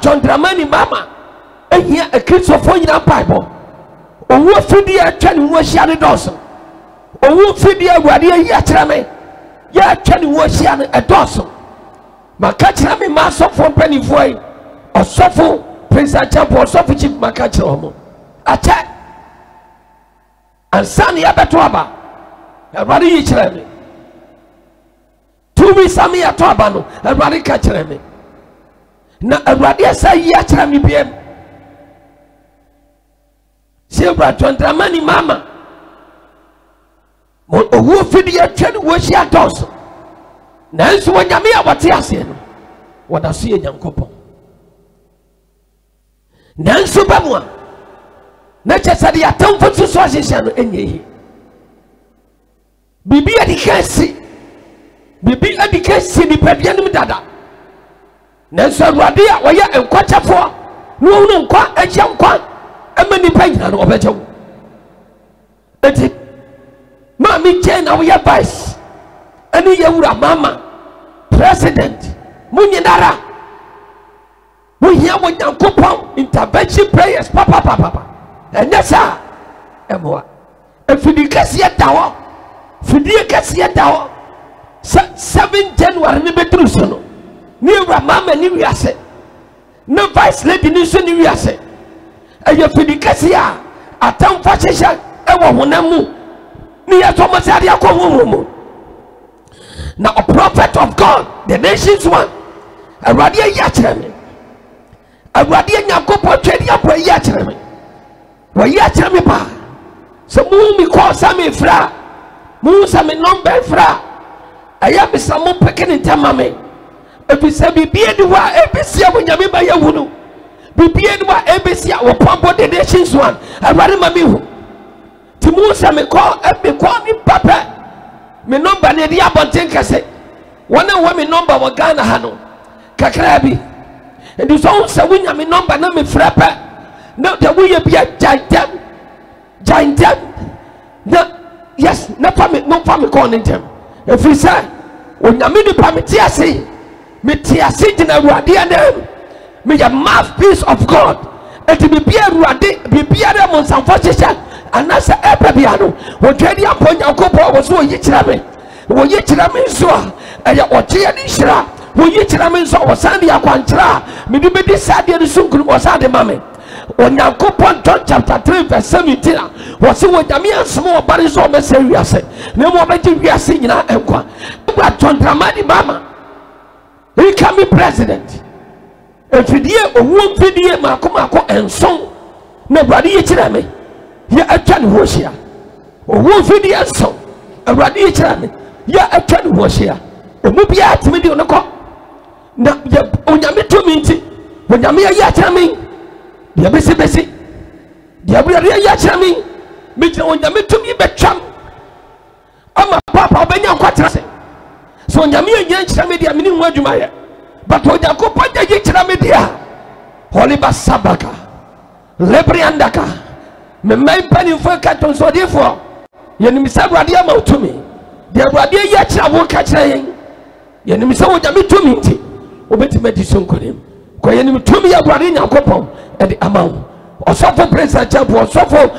John Dramani Mama, and here a kids of one Bible. Or what for the attorney was Shannon Dawson? Or what for the Radia Yatrame? Yatani was Shannon a Dawson. Makachami Master from Penny Voy or Sofo, Prince Achapo or Sophie Chief Makachomo. Attack and Sani Abatuaba. A Radi Chirami. 2 weeks Sami Atabano, a Radi Kachrami. Na a Radia say Yatrami PM. Silver Tramani Mama. Or who feed the attorney was Shan Dawson. Nancy when Yamia what Yasin. What I see a young couple. Nancy Bamwa. Nature said the attempt for association in ye. Bibi at the Cassie. Bibi at the Cassie, the Papian Dada. Nancy Radia, why you and Quacha for? No, quite a young quite. A many painter of a joke. That's it. Mammy Jane, our advice. Any Yura Mama, President, Munyara. We hear what young coupon intervention prayers, Papa. And that's how. And what? And for the Cassia Tower, for the Cassia Tower, 7 January, Nibetrusono, near Ramama, New Yasset. No vice lady, New Yasset. And you for the Cassia, a town fashion, ever Monamu, near Thomas Ariaco. Now a prophet of God, the nation's one, a Radia Yachami, a Radia Yakopo Chedia Yachami, where Yachami pa. So moon me call Sammy Fra, moon Sammy number Fra. I have some more pecking in Tamame. If we say be Biedua, ABC when Yamiba Yawunu, be Biedua, ABC or Pampo, the nation's one, a Radimamihu. Timusa me call, me call me Papa. Me number ne dia bonten kase wona wo me number wo Ghana hano kakrabi and so say wunya me number na me frapa na the we be giant na yes na fa me no fa me call ntem if we say wonya me di pamiti ase me ti ase gina Awurade adem me ya mouthpiece of God and to be Awurade be biara mo sanfo chicha anasa epebiano wotwedi aponya kopo woso yikyirame wo yikyirame nso a eya oche ani hyira wo yikyirame nso wo sande akwankyira medi bedi sade ne sunkuru wo sade mame onyankopon John chapter 3 verse 17 wo se wo nyame ansom wo bare so mese wiase na mo beji wiase nyina enkwa gba John Dramani Mama he can be president efidie owu fidie makoma enson na brade yikyirame ya atwan hoshia owo video so awrade yirame ya atwan hoshia emu bia atime de onko na onyame tomi nti onyame ya atame dia besi dia bia ya atame me onyame tomi betwam ama papa obenya nkwatra se so onyame nya nkyirame dia meni hu adwuma ye but ojakopon ya yirame dia holy basabaka lebriandaka me mai pani fo katon so defo yenim sa Awurade ama utumi de Awurade ya kira wo ka kira yen yenim sa wo nyame tumi nti obetime di sonkonem ko yenim tumi ya Awurade Nyankopon e de ama wo osofo prince achapo osofo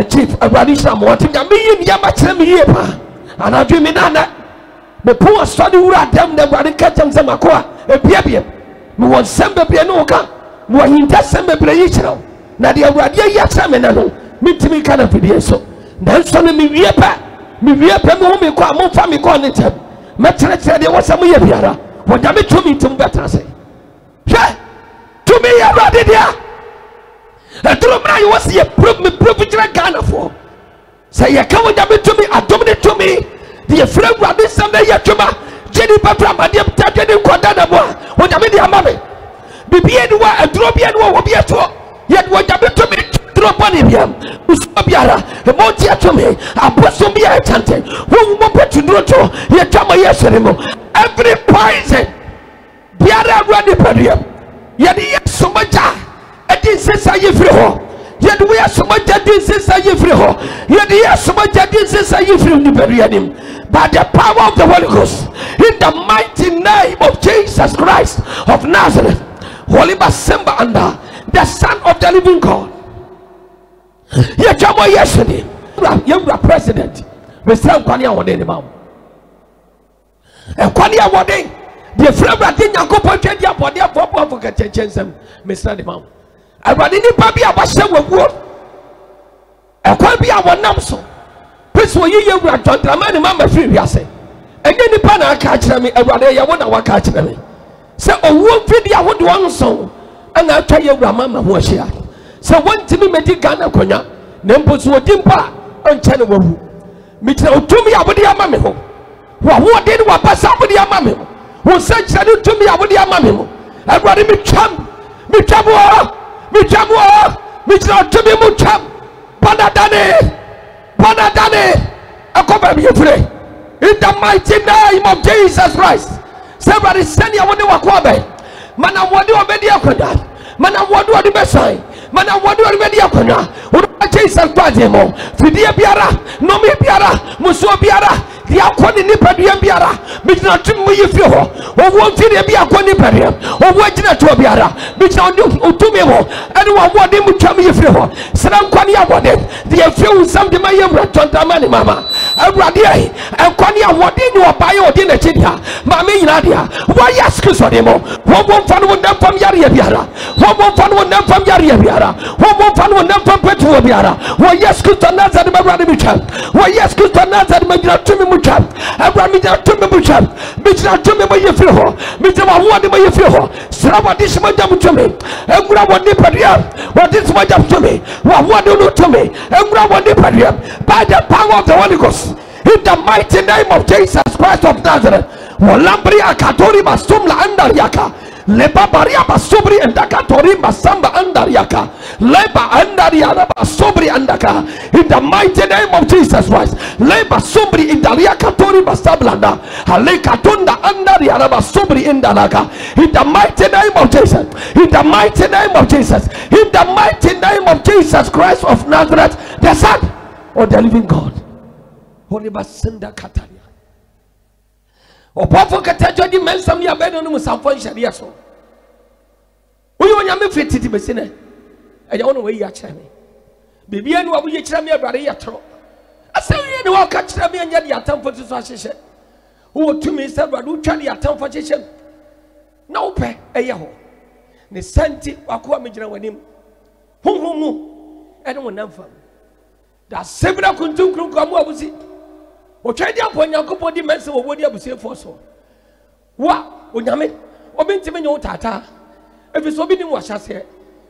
chief Awurade shamo watim nyame yin ya ma kira me yie pa anadwe me nana me po asode wura adam na Awurade ka kyam sa makoa e biabia me won sembe bia no ka mo hinta sembe bia yi kira na de Awurade ya kira me na no mitimi kana fidie so nanso no me wie pa me ko mo fa me ko ne tem me tere de wo sam ye biara wo da me tumi tim betra se hwe tumi ya Awurade dia etro mra yo se ye prove jira Ghana for say ye ka wo da me tumi adom ne tumi de frɛ Awurade sam na ye twema jeni papa ma de tade ne koda na bo wo da me dia ma me bibie ni wa adro bia ni wo bia to ye wo da me tumi Tropani biam usobiara emoti atome abosom bia chante wo mo petudro to ye twama yeseremo every poison biara Awurade padiam ye de yesomaja edin sesa yefri ho ye de yesomaja din sesa yefri ho ye de yesomaja din sesa yefri ni berianim by the power of the Holy Ghost in the mighty name of Jesus Christ of Nazareth Holy Basimba under the Son of the Living God. Yajamo yesterday. You are president. Mr. Kwanya Wade Mom. And Kwanya Wade, the flavor didn't go for Kenya for their papa for Katchem, Mr. Mom. I ran in the baby of a shower wood. A quabi our namso. Please, will you are John Dramani Mamma free? And then the panel catch me, a rather I want to catch me. So, a wood video would one song, and I'll tell you, Mamma was here. So, one to me, Medigana Konya, Nempos were dimpa, and Channel. Mitchell to me, I would hear Mammy. What did what pass up with your mammy? Who said to me, I would hear Mammy. I'd rather me chum, me chamua, Mitchell to me, Mucham, Panadane, I come back you pray. In the mighty name of Jesus Christ. Somebody send you one of Quabe. Man, I want to obey the Aquana. Man, I want to obey the sign. Man, I want to obey the Aquana. Jesus Christ, Fidia Biara, Nomi Biara, Muso Biara, the Aquani Nipadia Biara, which not to me if you or won't see the Biaconi Peria, or watching a Tobiara, which not do to me, anyone want him to tell me if you are. Sam Quania wanted, the few something my Tontamani Mama, a Radia, and Quania wanted to buy your dinner Chidia, Mammy Nadia, why ask us for them? One won't fun with them from Yaria Biara, one won't fun with them from Yaria Biara, one won't fun with them from Petua Biara. Why yes, Kustanas and Marani Mucham. Why yes, Kustanas and Majatumi Mucham. And Ramita to me Mucham. Mitra to me by your floor. Mitra Wadi by your floor. Srava this Majam to me. And Gravani Padia. What is Majam to me? What do you to me? And Gravani Padia. By the power of the Holy Ghost. In the mighty name of Jesus Christ of Nazareth. Walambria Katori Basumla Andariaka. Leba baria basubri andaka tori basamba andariaka. Leba andariana basubri andaka. In the mighty name of Jesus Christ. Leba subri indariaka tori basablanda. Haleka tunda andariana basubri indalaka. In the mighty name of Jesus. In the mighty name of Jesus. In the mighty name of Jesus Christ of Nazareth, the Son of the Living God. Holy Basinda Kataria. Opofo katajo di mensam ya bedo no musamfo nhade so oyi onyame fetiti besine eja wono we ya kire me bibia no abuye kire me abrade ya tro asawie ne wa ka kire me anya de atamfo so ahyehye wo tumi se abrade utwa de atamfo hyehye na wo pe eye ho ne santi wakoa me gina wanim honhomu ene wonam fam da sebra kuntunkru kwamu abusi o twedi apon yakopɔ di mense wo wodi abuse foso wa onyame obenti menye utata efiso bi ni wo hyase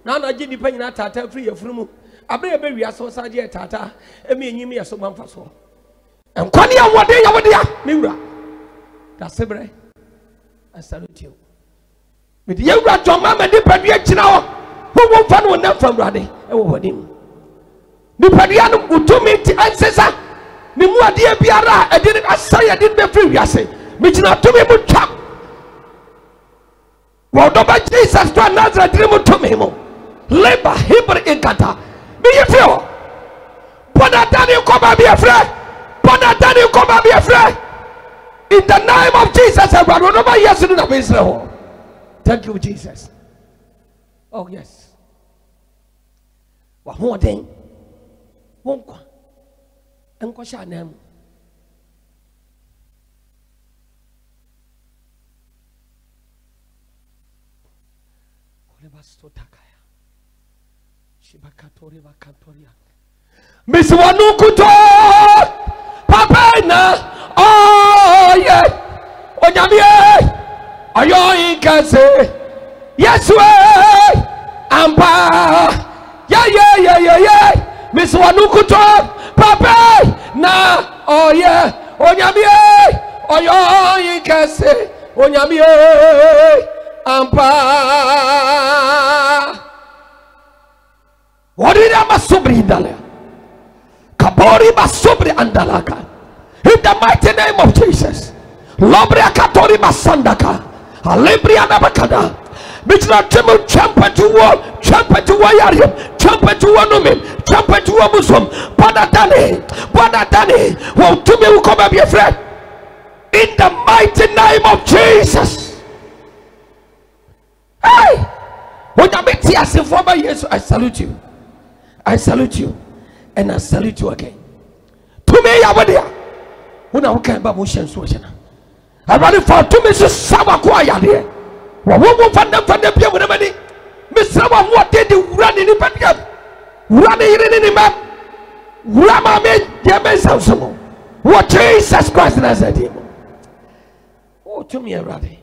na na gye nipa nyina tata free yafuru mu abre be wiaso sa gye tata emi enyim yeso mamfa so enkwani awode ya mewura da sebre I salute you me di yewura toma me di padua kina ho wo mfa no na fam rade e wo hodim di padua no utumi ti ansesa ni mu ade biara e di asaya di be free wiase me kina to me mu twa wo do ba Jesus to Nazareth di mu to me mo leba hibri inkata be you feel bona dani ko ba be afre bona dani ko ba be afre in the name of Jesus everyone no ba yes no na be Israel. Thank you Jesus. Oh yes wa ho den won kwa enko sha nam olebasto takaya shibakatori bakatoria miswanu kuto papa na oh yeah onyame ayo inkase yes we ampa yeah miswanu kuto papa na oh yeah onyame ayo inkase onyame ampa Orira masubri indala kabori masubri andalaka in the mighty name of Jesus lobria katori masandaka alibria nabakada Mitra temu champa to war yarium champa to one champa to one muslim Badadane won't to me who come up your friend in the mighty name of Jesus. Hey onyame ti asefo ba yesu. I salute you, I salute you, and I salute you again. To me yabodia una wokan ba mo hyenso hyena abale for to me so sawa ko ayade wo wo fanda bia mo mani me sawa mo de wura ni padia wura ni yire ni ma wura ma me je me sanso what Jesus Christ Nazareth. Oh to me Erade